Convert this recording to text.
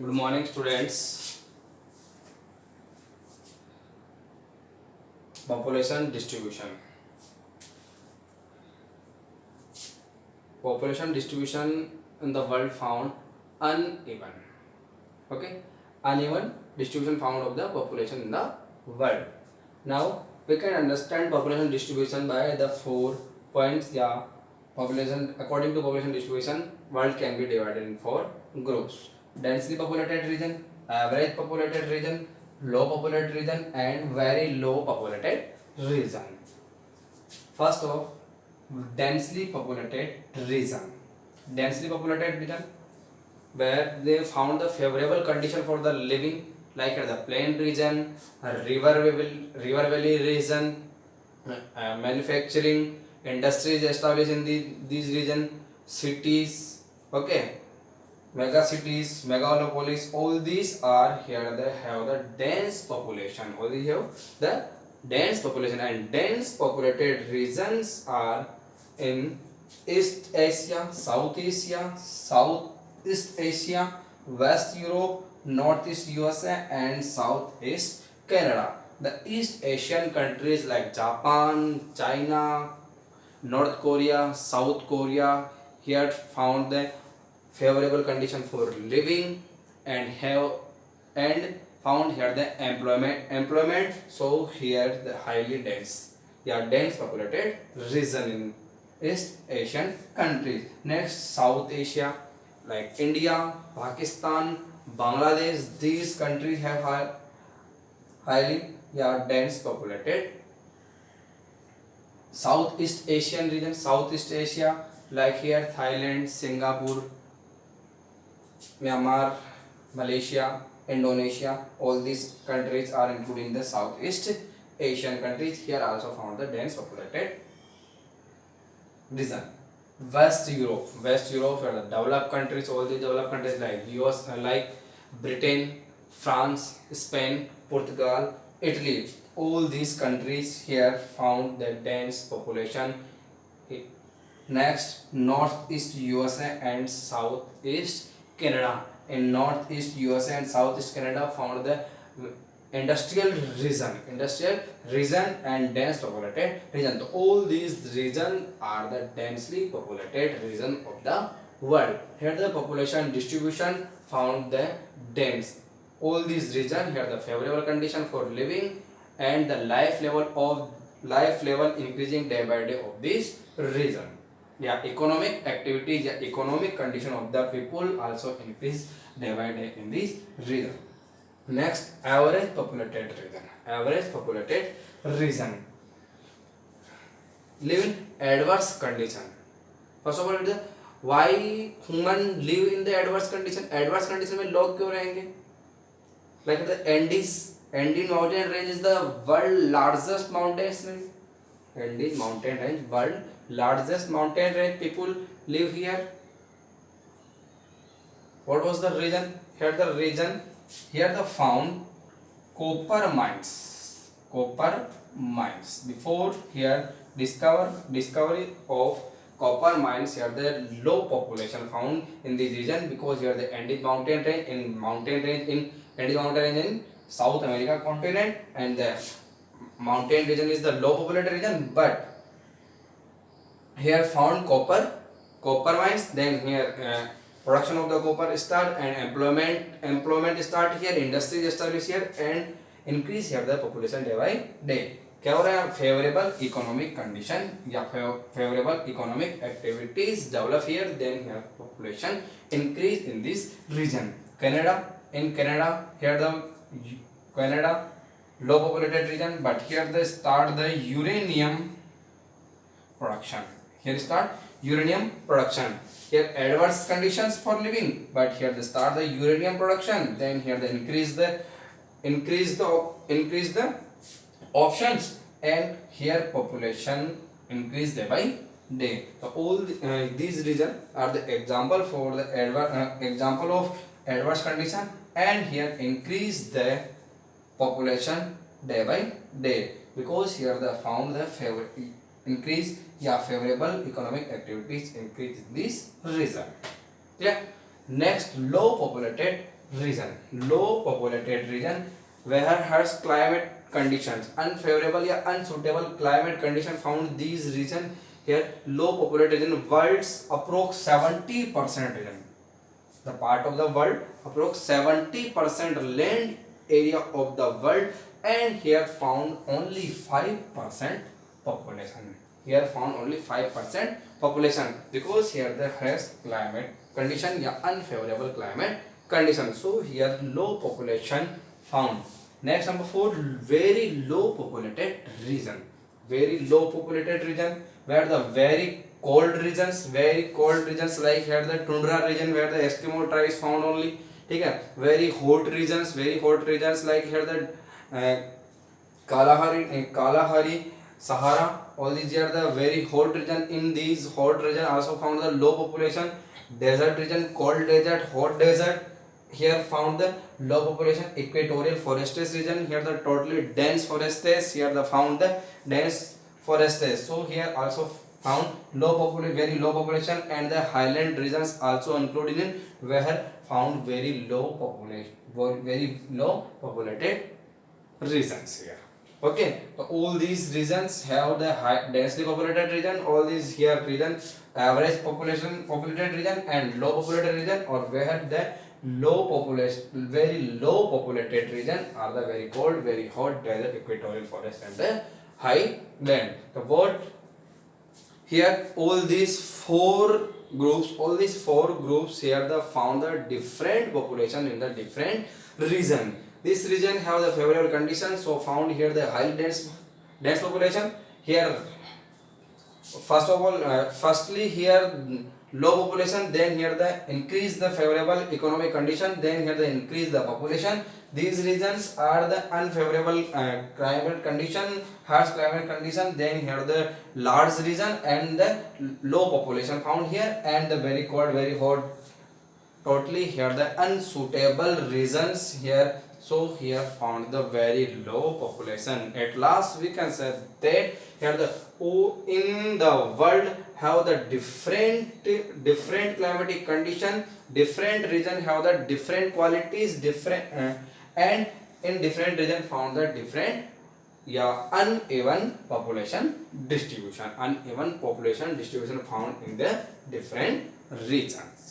Good morning, students. Population distribution. Population distribution in the world found uneven. Okay, uneven distribution found of the population in the world. Now we can understand population distribution by the 4 points. Yeah, population according to population distribution, world can be divided in 4 groups: densely populated region, average populated region, low populated region, and very low populated region. First of densely populated region. Densely populated region where they found the favorable condition for the living, like the plain region, river valley region, manufacturing industries established in these region, cities, okay, mega cities, megalopolis, all these are here. They have the dense population. All these have the dense population, and dense populated regions are in East Asia, Southeast Asia, West Europe, Northeast USA, and Southeast Canada. The East Asian countries like Japan, China, North Korea, South Korea here found the favorable condition for living and have and found here the employment. So here the highly dense, yeah, dense populated region in East Asian countries. Next, South Asia like India, Pakistan, Bangladesh. These countries have highly, yeah, dense populated. Southeast Asian region, Southeast Asia like here Thailand, Singapore, Myanmar, Malaysia, Indonesia. All these countries are included in the Southeast Asian countries. Here also found the dense populated region. West Europe are the developed countries. All the developed countries like US, like Britain, France, Spain, Portugal, Italy. All these countries here found the dense population. Next, Northeast USA and Southeast Canada. In Northeast USA and Southeast Canada found the industrial region and dense populated region. So all these regions are the densely populated region of the world. Here the population distribution found the dense. All these regions here the favorable condition for living and the life level increasing day by day of this region. Yeah, economic activities, yeah, economic condition of the people also increase day by day in this region. Next, average populated region. Average populated region live in adverse condition. First of all, it is why human live in the adverse condition. Adverse condition में लोग क्यों रहेंगे? Like the Andes mountain range is the world largest mountain range. Andes mountain range, world largest mountain range. People live here. What was the reason? Here the found copper mines. Before here discovery of copper mines, here the low population found in this region, because here the Andes mountain range in South America continent, and the mountain region is the low populated region. But here found copper mines. Then here production of the copper start, and employment start here, industries establish here, and increase here the population day by day. क्या हो रहा है? Favourable economic condition या favourable economic activities develop here, then here population increase in this region. Canada here the Canada low populated region, but here they start the uranium production. Here adverse conditions for living, but here they start the uranium production. Then here they increase the options, and here population increase day by day. So all these regions are the example for the example of adverse condition, and here increase the population day by day, because here they found the favorable economic activities increase in this region. Yeah. Next, low populated region, low populated region where has climate conditions unfavorable या unsuitable climate condition found these region here low populated region world's approx 70% region, the part of the world approx 70% land area of the world, and here found only 5% population, here found only 5% population because here there has climate condition या unfavorable climate condition, so here low population found. Next number 4, very low populated region, very low populated region where the very cold regions like here the tundra region where the Eskimo tribe is found only, ठीक है. Very hot regions like here the Kalahari, Sahara, all these are the very hot region. In these hot region also found the low population. Desert region, cold desert, hot desert, here found the low population. Equatorial forested region, here the totally dense forests, here the found the dense forests, so here also found very low population, and the highland regions also included in where found very low populated regions here. Okay, so all these regions have the high densely populated region, all these here regions average populated region and low populated region, or where the very low populated region are the very cold, very hot desert, equatorial forest and the highland. So what here all these four groups here the found the different population in the different region. This region have the favorable conditions, so found here the highly dense population. Here firstly here low population, then here the increase the favorable economic condition, then here the increase the population. These regions are the unfavorable climate condition, harsh climate condition, then here the large region and the low population found here, and the very cold, very hot, totally here the unsuitable regions here, so here found the very low population. At last we can say that here the in the world have the different climatic condition, different region have the different qualities, different and in different region found the different uneven population distribution found in the different regions.